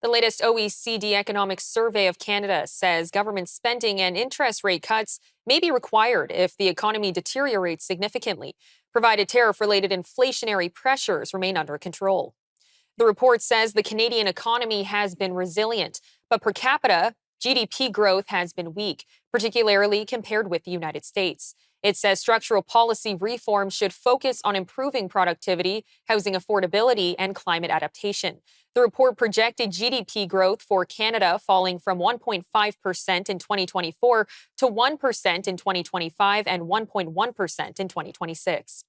The latest OECD economic survey of Canada says government spending and interest rate cuts may be required if the economy deteriorates significantly, provided tariff-related inflationary pressures remain under control. The report says the Canadian economy has been resilient, but per capita, GDP growth has been weak, particularly compared with the United States. It says structural policy reform should focus on improving productivity, housing affordability, and climate adaptation. The report projected GDP growth for Canada falling from 1.5% in 2024 to 1% in 2025 and 1.1% in 2026.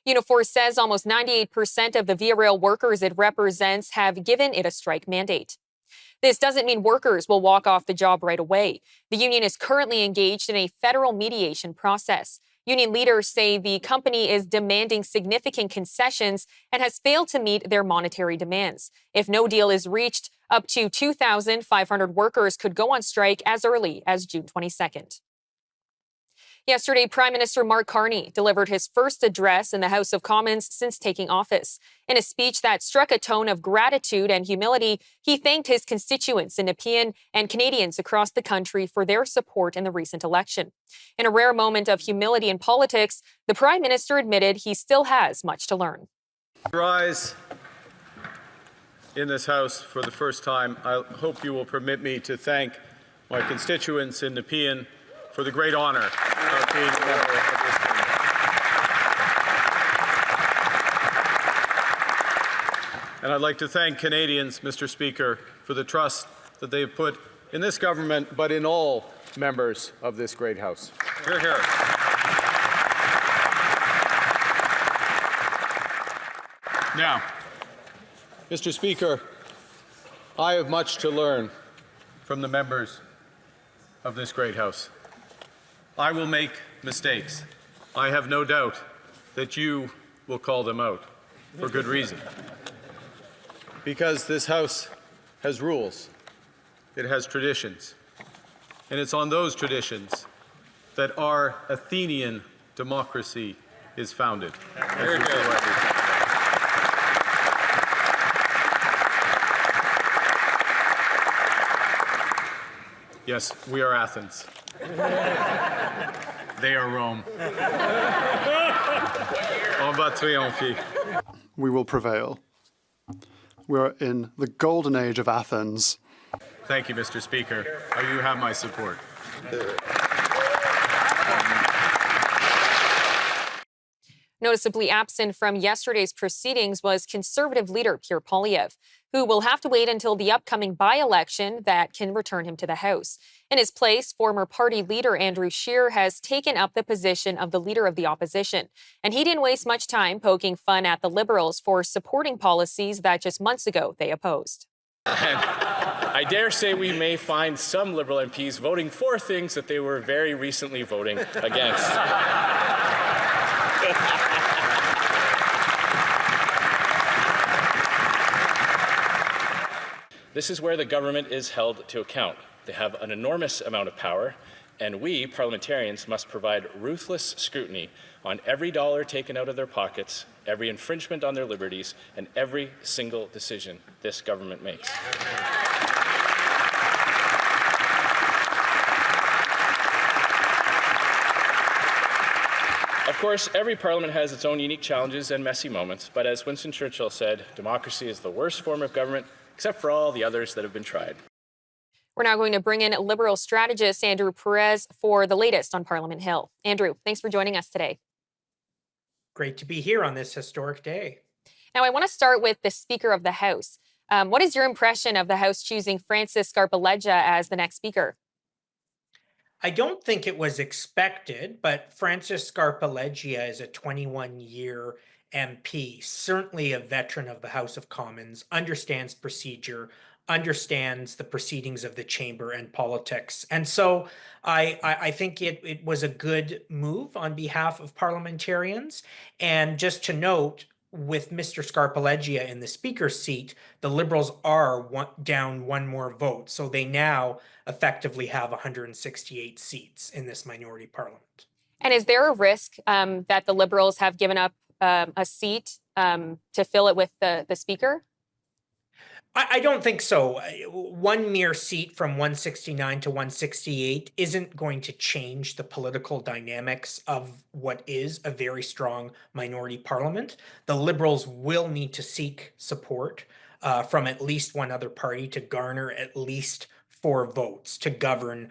Unifor says almost 98% of the Via Rail workers it represents have given it a strike mandate. This doesn't mean workers will walk off the job right away. The union is currently engaged in a federal mediation process. Union leaders say the company is demanding significant concessions and has failed to meet their monetary demands. If no deal is reached, up to 2,500 workers could go on strike as early as June 22nd. Yesterday, Prime Minister Mark Carney delivered his first address in the House of Commons since taking office. In a speech that struck a tone of gratitude and humility, he thanked his constituents in Nepean and Canadians across the country for their support in the recent election. In a rare moment of humility in politics, the Prime Minister admitted he still has much to learn. Rise in this House for the first time. I hope you will permit me to thank my constituents in Nepean for the great honour of being a member of this committee. And I'd like to thank Canadians, Mr. Speaker, for the trust that they have put in this government, but in all members of this great House. Hear, hear. Now, Mr. Speaker, I have much to learn from the members of this great House. I will make mistakes. I have no doubt that you will call them out for good reason. Because this House has rules, it has traditions, and it's on those traditions that our Athenian democracy is founded. Very good. Yes, we are Athens. They are Rome. On va triompher. We will prevail. We are in the golden age of Athens. Thank you, Mr. Speaker. You have my support. Noticeably absent from yesterday's proceedings was Conservative leader Pierre Poilievre, who will have to wait until the upcoming by-election that can return him to the House. In his place, former party leader Andrew Scheer has taken up the position of the leader of the opposition. And he didn't waste much time poking fun at the Liberals for supporting policies that just months ago they opposed. And I dare say we may find some Liberal MPs voting for things that they were very recently voting against. This is where the government is held to account. They have an enormous amount of power, and we, parliamentarians, must provide ruthless scrutiny on every dollar taken out of their pockets, every infringement on their liberties, and every single decision this government makes. Of course, every parliament has its own unique challenges and messy moments, but as Winston Churchill said, democracy is the worst form of government, except for all the others that have been tried. We're now going to bring in Liberal strategist Andrew Perez for the latest on Parliament Hill. Andrew, thanks for joining us today. Great to be here on this historic day. Now, I want to start with the Speaker of the House. What is your impression of the House choosing Francis Scarpaleggia as the next Speaker? I don't think it was expected, but Francis Scarpaleggia is a 21-year MP, certainly a veteran of the House of Commons, understands procedure, understands the proceedings of the chamber and politics. And so I think it was a good move on behalf of parliamentarians. And just to note, with Mr. Scarpaleggia in the speaker's seat, the Liberals are down one more vote. So they now effectively have 168 seats in this minority parliament. And is there a risk that the Liberals have given up a seat to fill it with the speaker? I don't think so. One mere seat from 169 to 168 isn't going to change the political dynamics of what is a very strong minority parliament. The Liberals will need to seek support from at least one other party to garner at least 4 votes to govern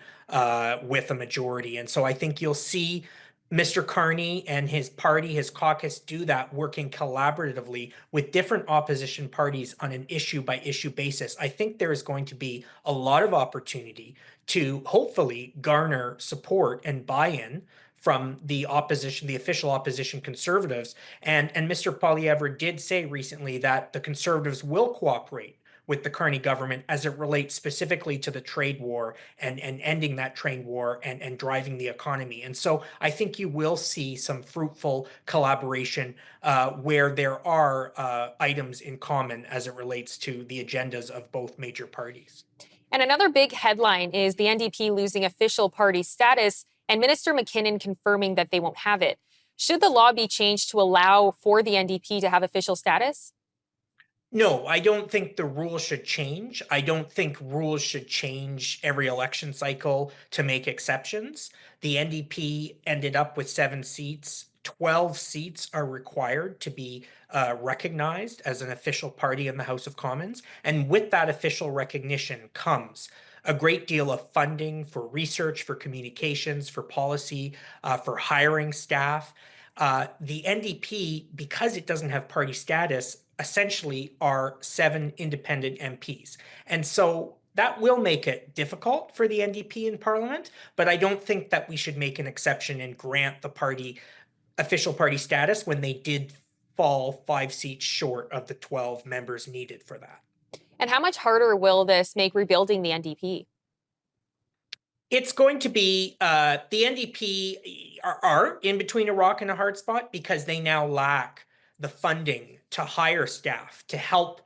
with a majority. And so I think you'll see Mr. Carney and his party, his caucus, do that working collaboratively with different opposition parties on an issue by issue basis. I think there is going to be a lot of opportunity to hopefully garner support and buy-in from the opposition, the official opposition Conservatives. And Mr. Poilievre did say recently that the Conservatives will cooperate with the Carney government as it relates specifically to the trade war and ending that trade war and driving the economy. And so I think you will see some fruitful collaboration where there are items in common as it relates to the agendas of both major parties. And another big headline is the NDP losing official party status and Minister McKinnon confirming that they won't have it. Should the law be changed to allow for the NDP to have official status? No, I don't think the rules should change. I don't think rules should change every election cycle to make exceptions. The NDP ended up with 7 seats. 12 seats are required to be recognized as an official party in the House of Commons. And with that official recognition comes a great deal of funding for research, for communications, for policy, for hiring staff. The NDP, because it doesn't have party status, essentially are 7 independent MPs. And so that will make it difficult for the NDP in Parliament, but I don't think that we should make an exception and grant the party official party status when they did fall 5 seats short of the 12 members needed for that. And how much harder will this make rebuilding the NDP? It's going to be the NDP are in between a rock and a hard spot because they now lack the funding to hire staff to help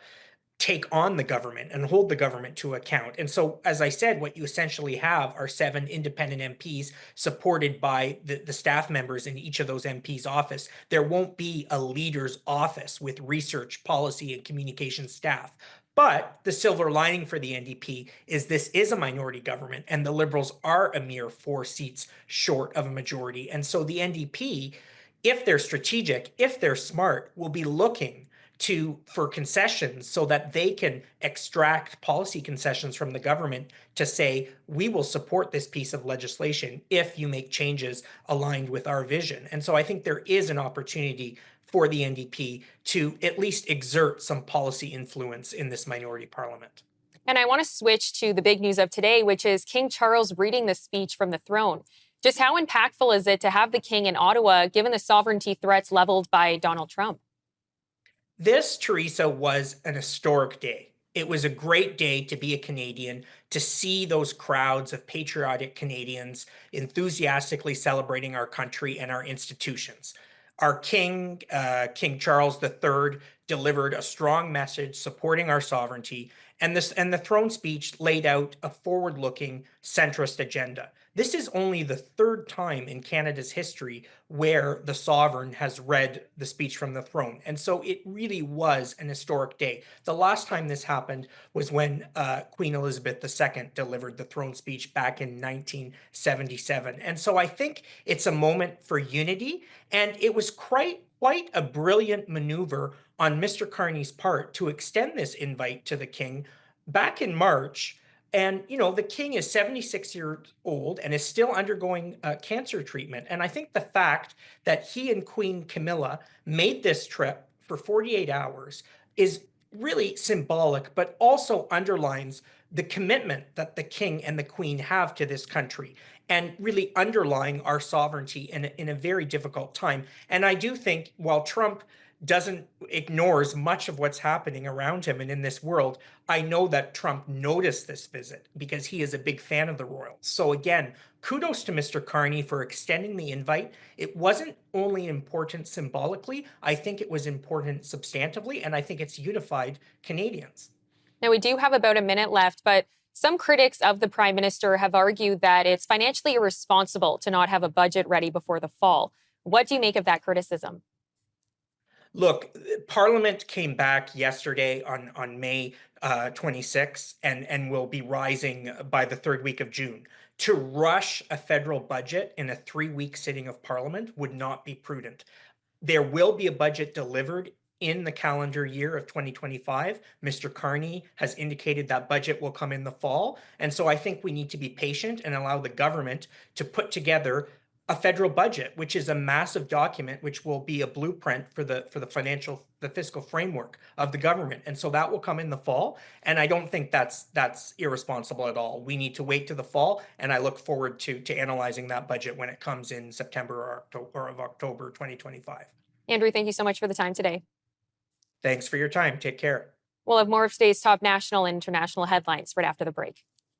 take on the government and hold the government to account. And so, as I said, what you essentially have are 7 independent MPs supported by the staff members in each of those MPs' office. There won't be a leader's office with research, policy, and communication staff. But the silver lining for the NDP is this is a minority government, and the Liberals are a mere 4 seats short of a majority. And so the NDP, if they're strategic, if they're smart, will be looking for concessions so that they can extract policy concessions from the government to say, we will support this piece of legislation if you make changes aligned with our vision. And so I think there is an opportunity for the NDP to at least exert some policy influence in this minority parliament. And I want to switch to the big news of today, which is King Charles reading the speech from the throne. Just how impactful is it to have the king in Ottawa, given the sovereignty threats leveled by Donald Trump? This, Theresa, was an historic day. It was a great day to be a Canadian, to see those crowds of patriotic Canadians enthusiastically celebrating our country and our institutions. Our king, King Charles III, delivered a strong message supporting our sovereignty, and the throne speech laid out a forward-looking centrist agenda. This is only the 3rd time in Canada's history where the sovereign has read the speech from the throne. And so it really was an historic day. The last time this happened was when Queen Elizabeth II delivered the throne speech back in 1977. And so I think it's a moment for unity, and it was quite a brilliant maneuver on Mr. Carney's part to extend this invite to the king back in March. And, the king is 76 years old and is still undergoing cancer treatment. And I think the fact that he and Queen Camilla made this trip for 48 hours is really symbolic, but also underlines the commitment that the king and the queen have to this country and really underlying our sovereignty in a very difficult time. And I do think while Trump ignores much of what's happening around him and in this world, I know that Trump noticed this visit because he is a big fan of the royals. So again, kudos to Mr. Carney for extending the invite. It wasn't only important symbolically, I think it was important substantively, and I think it's unified Canadians. Now, we do have about a minute left, but some critics of the Prime Minister have argued that it's financially irresponsible to not have a budget ready before the fall. What do you make of that criticism? Look, Parliament came back yesterday on May 26 and will be rising by the third week of June. To rush a federal budget in a 3-week sitting of Parliament would not be prudent. There will be a budget delivered in the calendar year of 2025. Mr. Carney has indicated that budget will come in the fall. And so I think we need to be patient and allow the government to put together a federal budget, which is a massive document, which will be a blueprint for the fiscal framework of the government. And so that will come in the fall. And I don't think that's irresponsible at all. We need to wait to the fall, and I look forward to analyzing that budget when it comes in September or October 2025. Andrew, thank you so much for the time today. Thanks for your time. Take care. We'll have more of today's top national and international headlines right after the break.